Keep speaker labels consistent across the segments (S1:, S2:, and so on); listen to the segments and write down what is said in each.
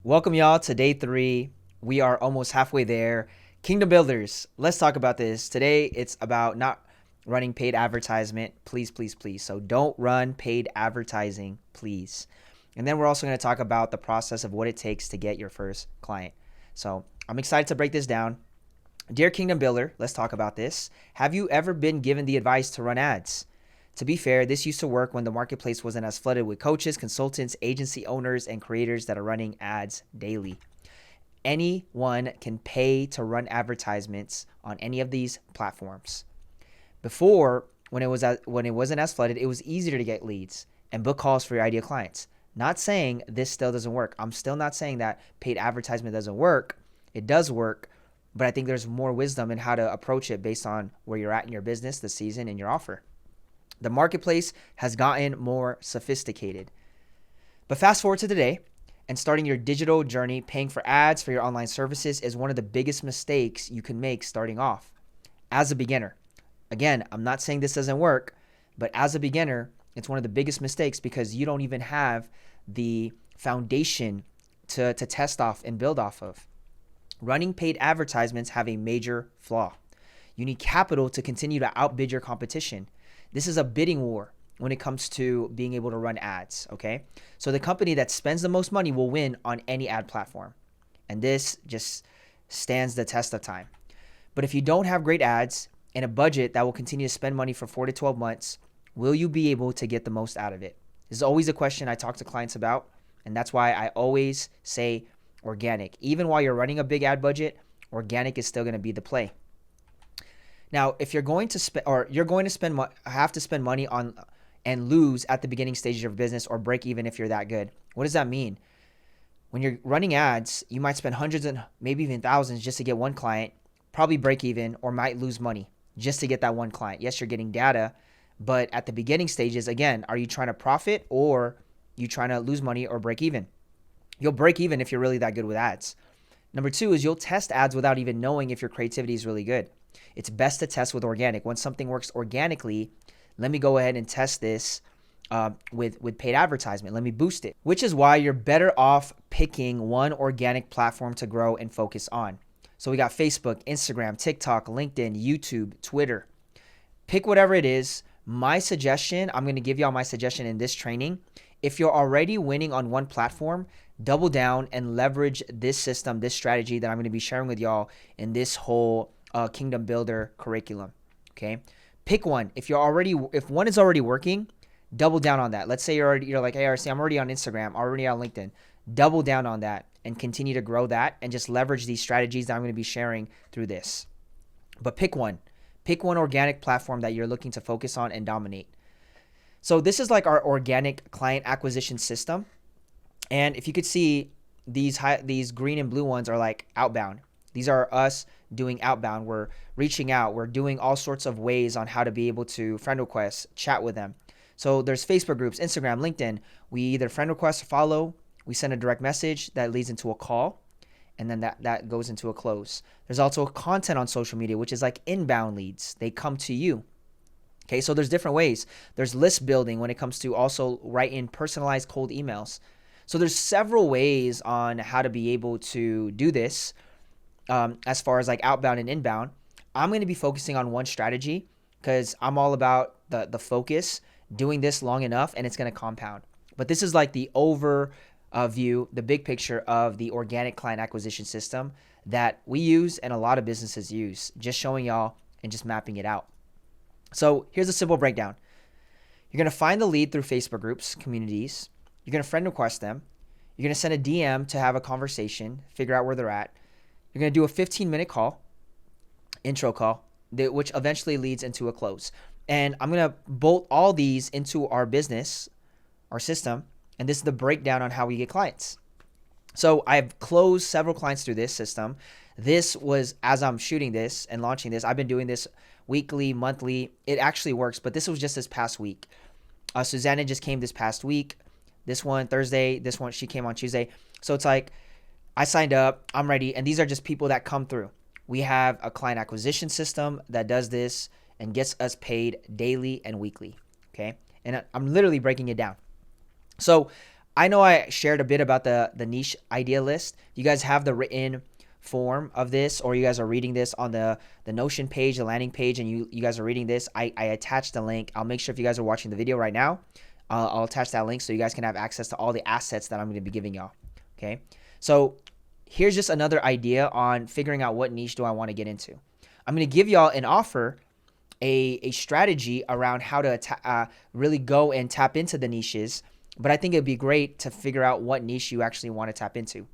S1: Welcome y'all to day 3. We are almost halfway there. Kingdom Builders, let's talk about this. Today it's about not running paid advertisement. Please, please, please. So don't run paid advertising, please. And then we're also going to talk about the process of what it takes to get your first client. So I'm excited to break this down. Dear Kingdom Builder, let's talk about this. Have you ever been given the advice to run ads? To be fair, this used to work when the marketplace wasn't as flooded with coaches, consultants, agency owners, and creators that are running ads daily. Anyone can pay to run advertisements on any of these platforms. Before, when it wasn't as flooded, it was easier to get leads and book calls for your ideal clients. Not saying this still doesn't work. I'm still not saying that paid advertisement doesn't work. It does work, but I think there's more wisdom in how to approach it based on where you're at in your business, the season, and your offer. The marketplace has gotten more sophisticated. But fast forward to today, and starting your digital journey, paying for ads for your online services is one of the biggest mistakes you can make starting off as a beginner. Again, I'm not saying this doesn't work, but as a beginner, it's one of the biggest mistakes because you don't even have the foundation to test off and build off of. Running paid advertisements have a major flaw. You need capital to continue to outbid your competition. This is a bidding war when it comes to being able to run ads, okay? So the company that spends the most money will win on any ad platform. And this just stands the test of time. But if you don't have great ads and a budget that will continue to spend money for 4 to 12 months, will you be able to get the most out of it? This is always a question I talk to clients about, and that's why I always say organic. Even while you're running a big ad budget, organic is still going to be the play. Now, if you're going to have to spend money on and lose at the beginning stages of your business or break even if you're that good. What does that mean? When you're running ads, you might spend hundreds and maybe even thousands just to get one client, probably break even or might lose money just to get that one client. Yes, you're getting data, but at the beginning stages, again, are you trying to profit or you trying to lose money or break even? You'll break even if you're really that good with ads. Number 2 is you'll test ads without even knowing if your creativity is really good. It's best to test with organic. When something works organically, let me go ahead and test this with paid advertisement. Let me boost it, which is why you're better off picking one organic platform to grow and focus on. So we got Facebook, Instagram, TikTok, LinkedIn, YouTube, Twitter. Pick whatever it is. My suggestion, I'm going to give y'all my suggestion in this training. If you're already winning on one platform, double down and leverage this system, this strategy that I'm going to be sharing with y'all in this whole Kingdom Builder curriculum. Okay, pick one. If one is already working, double down on that. Let's say you're like, hey, RC, I'm already on Instagram, already on LinkedIn. Double down on that and continue to grow that and just leverage these strategies that I'm going to be sharing through this. But pick one. Pick one organic platform that you're looking to focus on and dominate. So this is like our organic client acquisition system. And if you could see, these green and blue ones are like outbound. These are us doing outbound. We're reaching out. We're doing all sorts of ways on how to be able to friend request, chat with them. So there's Facebook groups, Instagram, LinkedIn. We either friend request, follow, we send a direct message that leads into a call, and then that goes into a close. There's also content on social media, which is like inbound leads. They come to you. Okay, so there's different ways. There's list building when it comes to also writing personalized cold emails. So there's several ways on how to be able to do this. As far as like outbound and inbound, I'm going to be focusing on one strategy because I'm all about the focus, doing this long enough, and it's going to compound. But this is like the overview, the big picture of the organic client acquisition system that we use and a lot of businesses use, just showing y'all and just mapping it out. So here's a simple breakdown. You're going to find the lead through Facebook groups, communities. You're going to friend request them. You're going to send a DM to have a conversation, figure out where they're at. You're going to do a 15-minute call, intro call, which eventually leads into a close. And I'm going to bolt all these into our business, our system, and this is the breakdown on how we get clients. So I've closed several clients through this system. This was, as I'm shooting this and launching this, I've been doing this weekly, monthly. It actually works, but this was just this past week. Susanna just came this past week. This one Thursday, this one she came on Tuesday. So it's like I signed up, I'm ready, and these are just people that come through. We have a client acquisition system that does this and gets us paid daily and weekly, okay? And I'm literally breaking it down. So I know I shared a bit about the niche idea list. You guys have the written form of this, or you guys are reading this on the Notion page, the landing page, and you guys are reading this. I attached the link. I'll make sure if you guys are watching the video right now, I'll attach that link so you guys can have access to all the assets that I'm going to be giving y'all. Okay. So here's just another idea on figuring out what niche do I want to get into. I'm going to give y'all an offer, a strategy around how to really go and tap into the niches. But I think it'd be great to figure out what niche you actually want to tap into.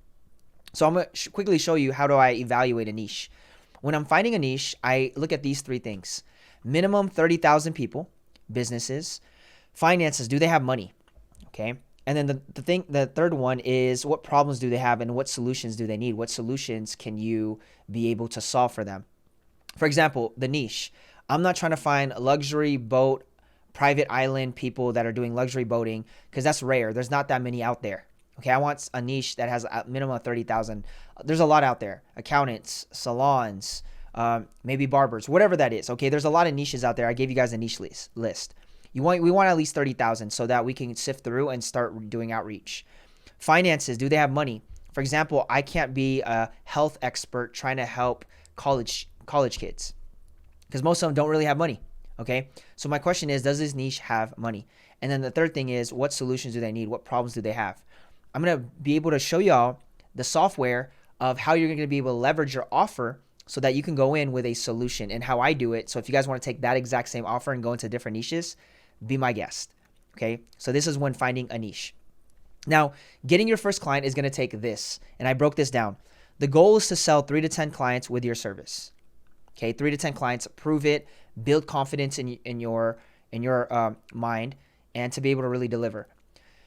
S1: So I'm going to quickly show you how do I evaluate a niche. When I'm finding a niche, I look at these three things. Minimum 30,000 people, businesses. Finances, do they have money? Okay. And then the third one is what problems do they have and what solutions do they need? What solutions can you be able to solve for them? For example, the niche. I'm not trying to find luxury boat, private island people that are doing luxury boating because that's rare. There's not that many out there. Okay, I want a niche that has a minimum of 30,000. There's a lot out there. Accountants, salons, maybe barbers, whatever that is. Okay, there's a lot of niches out there. I gave you guys a niche list. We want at least 30,000 so that we can sift through and start doing outreach. Finances, do they have money? For example, I can't be a health expert trying to help college kids because most of them don't really have money. Okay, so my question is, does this niche have money? And then the third thing is, what solutions do they need? What problems do they have? I'm going to be able to show y'all the software of how you're going to be able to leverage your offer so that you can go in with a solution and how I do it. So if you guys want to take that exact same offer and go into different niches, be my guest. Okay, so this is when finding a niche. Now, getting your first client is going to take this, and I broke this down. The goal is to sell 3 to 10 clients with your service. Okay, 3 to 10 clients, prove it, build confidence in your mind, and to be able to really deliver.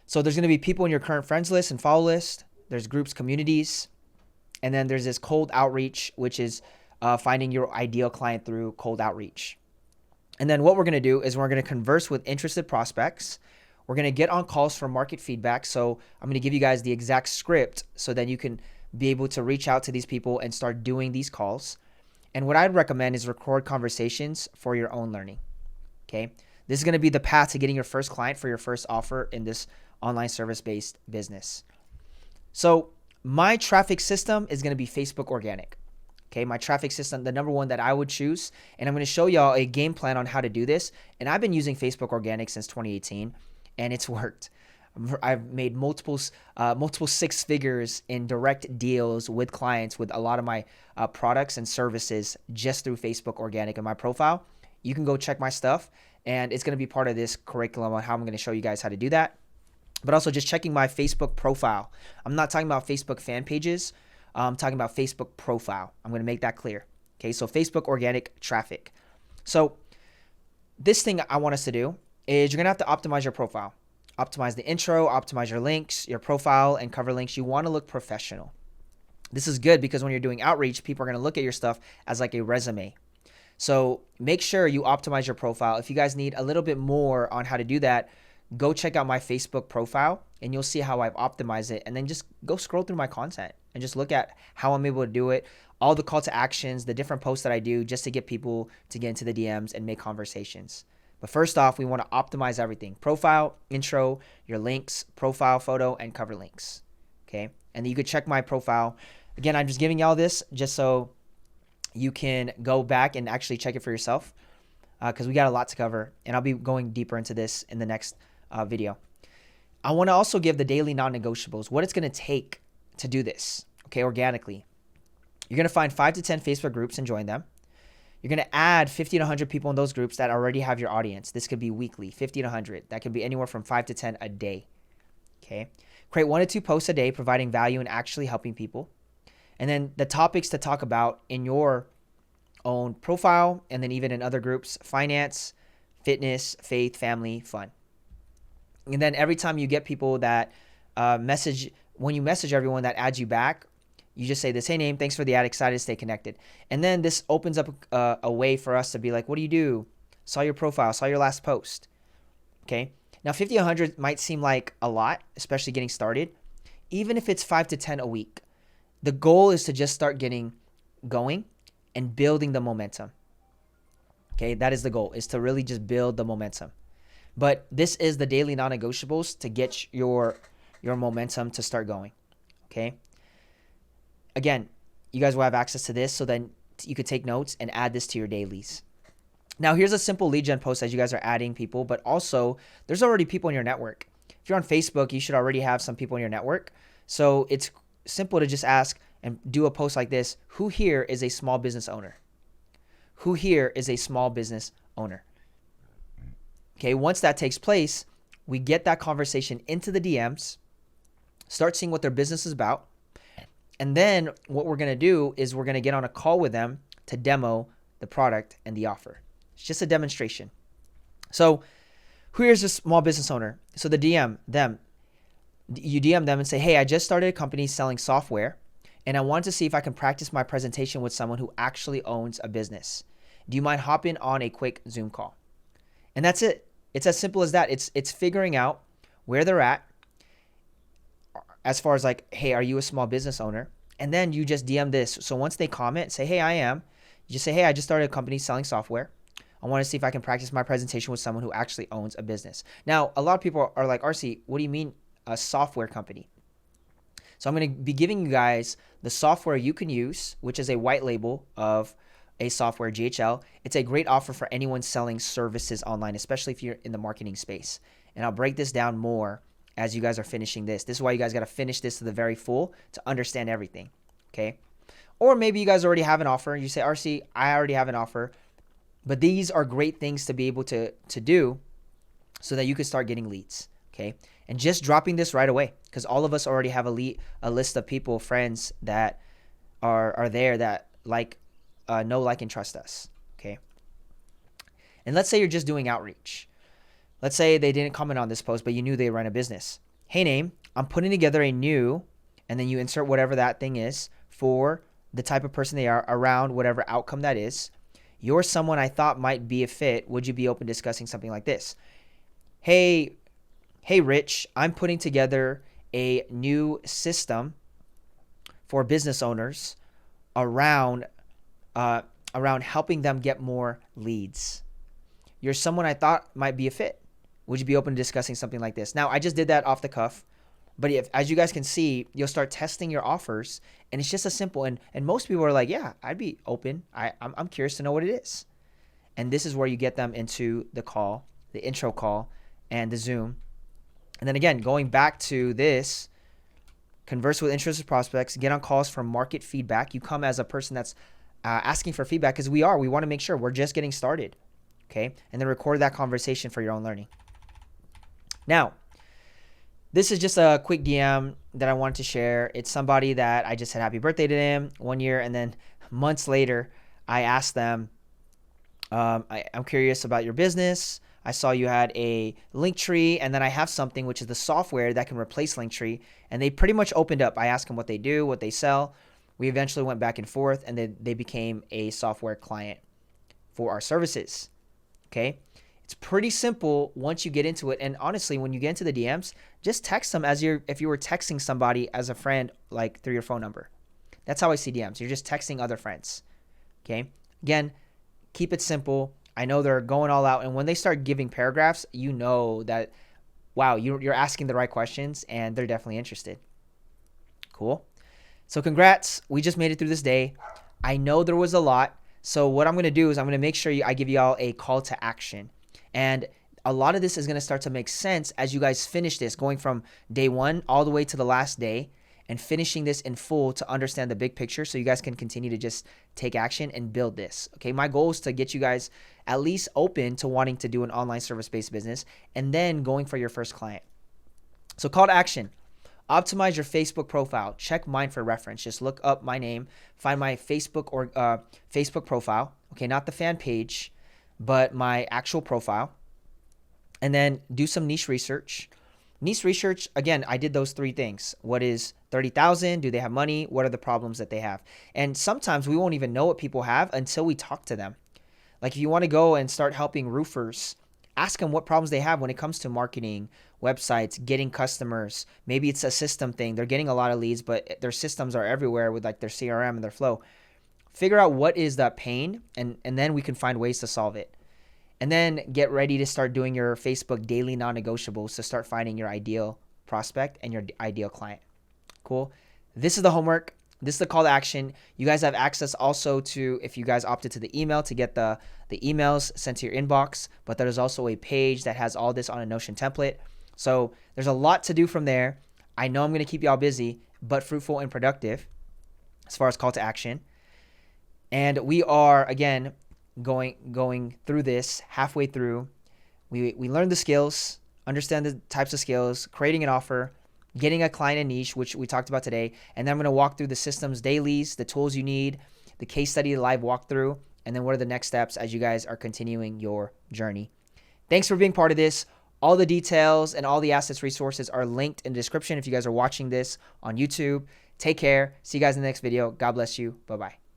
S1: So there's going to be people in your current friends list and follow list. There's groups, communities, and then there's this cold outreach, which is finding your ideal client through cold outreach. And then what we're going to do is we're going to converse with interested prospects. We're going to get on calls for market feedback. So I'm going to give you guys the exact script so that you can be able to reach out to these people and start doing these calls. And what I'd recommend is record conversations for your own learning. Okay. This is going to be the path to getting your first client for your first offer in this online service-based business. So my traffic system is going to be Facebook organic. Okay, my traffic system, the number one that I would choose, and I'm going to show y'all a game plan on how to do this. And I've been using Facebook organic since 2018, and it's worked. I've made multiple six figures in direct deals with clients with a lot of my products and services just through Facebook organic in my profile. You can go check my stuff, and it's going to be part of this curriculum on how I'm going to show you guys how to do that. But also just checking my Facebook profile. I'm not talking about Facebook fan pages. I'm talking about Facebook profile. I'm going to make that clear. Okay, so Facebook organic traffic. So this thing I want us to do is you're going to have to optimize your profile. Optimize the intro, optimize your links, your profile, and cover links. You want to look professional. This is good because when you're doing outreach, people are going to look at your stuff as like a resume. So make sure you optimize your profile. If you guys need a little bit more on how to do that, go check out my Facebook profile and you'll see how I've optimized it. And then just go scroll through my content and just look at how I'm able to do it. All the call to actions, the different posts that I do just to get people to get into the DMs and make conversations. But first off, we want to optimize everything. Profile, intro, your links, profile photo, and cover links. Okay. And then you could check my profile. Again, I'm just giving y'all this just so you can go back and actually check it for yourself because we got a lot to cover. And I'll be going deeper into this in the next video. I want to also give the daily non-negotiables, what it's going to take to do this, okay, organically. You're going to find 5 to 10 Facebook groups and join them. You're going to add 50 to 100 people in those groups that already have your audience. This could be weekly, 50 to 100. That could be anywhere from 5 to 10 a day, okay? Create 1 to 2 posts a day, providing value and actually helping people. And then the topics to talk about in your own profile and then even in other groups: finance, fitness, faith, family, fun. And then every time you get people that when you message everyone that adds you back, you just say this: hey name, thanks for the ad, excited to stay connected. And then this opens up a way for us to be like, what do you do? Saw your profile, saw your last post. Okay. Now 50, 100 might seem like a lot, especially getting started. Even if it's 5 to 10 a week, the goal is to just start getting going and building the momentum. Okay. That is the goal, is to really just build the momentum. But this is the daily non-negotiables to get your your momentum to start going. Okay. Again, you guys will have access to this, so then you could take notes and add this to your dailies. Now, here's a simple lead gen post as you guys are adding people, but also there's already people in your network. If you're on Facebook, you should already have some people in your network. So it's simple to just ask and do a post like this. Who here is a small business owner? Who here is a small business owner? Okay, once that takes place, we get that conversation into the DMs, start seeing what their business is about. And then what we're going to do is we're going to get on a call with them to demo the product and the offer. It's just a demonstration. So here's a small business owner. So you DM them and say, hey, I just started a company selling software, and I want to see if I can practice my presentation with someone who actually owns a business. Do you mind hopping on a quick Zoom call? And that's it. It's as simple as that. It's figuring out where they're at as far as like, hey, are you a small business owner? And then you just DM this. So once they comment, say, hey, I am. You just say, hey, I just started a company selling software. I want to see if I can practice my presentation with someone who actually owns a business. Now, a lot of people are like, RC, what do you mean a software company? So I'm going to be giving you guys the software you can use, which is a white label of a software, GHL. It's a great offer for anyone selling services online, especially if you're in the marketing space. And I'll break this down more as you guys are finishing this. This is why you guys got to finish this to the very full to understand everything, okay? Or maybe you guys already have an offer. You say, RC, I already have an offer. But these are great things to be able to do so that you can start getting leads, okay? And just dropping this right away, because all of us already have a list of people, friends that are there that know, like, and trust us, okay? And let's say you're just doing outreach. Let's say they didn't comment on this post, but you knew they run a business. Hey, name, I'm putting together a new, and then you insert whatever that thing is for the type of person they are around whatever outcome that is. You're someone I thought might be a fit. Would you be open to discussing something like this? Hey, Rich, I'm putting together a new system for business owners around helping them get more leads. You're someone I thought might be a fit. Would you be open to discussing something like this? Now, I just did that off the cuff, but as you guys can see, you'll start testing your offers, and it's just as simple. And most people are like, yeah, I'd be open. I'm curious to know what it is. And this is where you get them into the call, the intro call, and the Zoom. And then again, going back to this, converse with interested prospects, get on calls for market feedback. You come as a person that's asking for feedback, because we want to make sure we're just getting started, okay? And then record that conversation for your own learning. Now, this is just a quick DM that I wanted to share. It's somebody that I just said happy birthday to them 1 year, and then months later, I asked them, I'm curious about your business. I saw you had a Linktree, and then I have something, which is the software that can replace Linktree, and they pretty much opened up. I asked them what they do, what they sell. We eventually went back and forth, and then they became a software client for our services, okay? It's pretty simple once you get into it. And honestly, when you get into the DMs, just text them if you were texting somebody as a friend, like through your phone number. That's how I see DMs. You're just texting other friends. Okay. Again, keep it simple. I know they're going all out. And when they start giving paragraphs, you know that, wow, you're asking the right questions and they're definitely interested. Cool. So congrats. We just made it through this day. I know there was a lot. So what I'm going to do is I'm going to make sure I give y'all a call to action. And a lot of this is going to start to make sense as you guys finish this, going from day one all the way to the last day and finishing this in full to understand the big picture so you guys can continue to just take action and build this. Okay, my goal is to get you guys at least open to wanting to do an online service-based business and then going for your first client. So call to action. Optimize your Facebook profile. Check mine for reference. Just look up my name, find my Facebook or Facebook profile. Okay, not the fan page, but my actual profile, and then do some niche research. Niche research, again, I did those three things. What is 30,000? Do they have money? What are the problems that they have? And sometimes we won't even know what people have until we talk to them. Like if you want to go and start helping roofers, ask them what problems they have when it comes to marketing, websites, getting customers. Maybe it's a system thing. They're getting a lot of leads, but their systems are everywhere with like their CRM and their flow. Figure out what is that pain, and then we can find ways to solve it. And then get ready to start doing your Facebook daily non-negotiables to start finding your ideal prospect and your ideal client. Cool. This is the homework. This is the call to action. You guys have access also to, if you guys opted to the email, to get the emails sent to your inbox, but there's also a page that has all this on a Notion template. So there's a lot to do from there. I know I'm going to keep y'all busy, but fruitful and productive as far as call to action. And we are, again, going through this halfway through. We learned the skills, understand the types of skills, creating an offer, getting a client and niche, which we talked about today. And then I'm going to walk through the systems dailies, the tools you need, the case study, the live walkthrough, and then what are the next steps as you guys are continuing your journey. Thanks for being part of this. All the details and all the assets resources are linked in the description if you guys are watching this on YouTube. Take care. See you guys in the next video. God bless you. Bye-bye.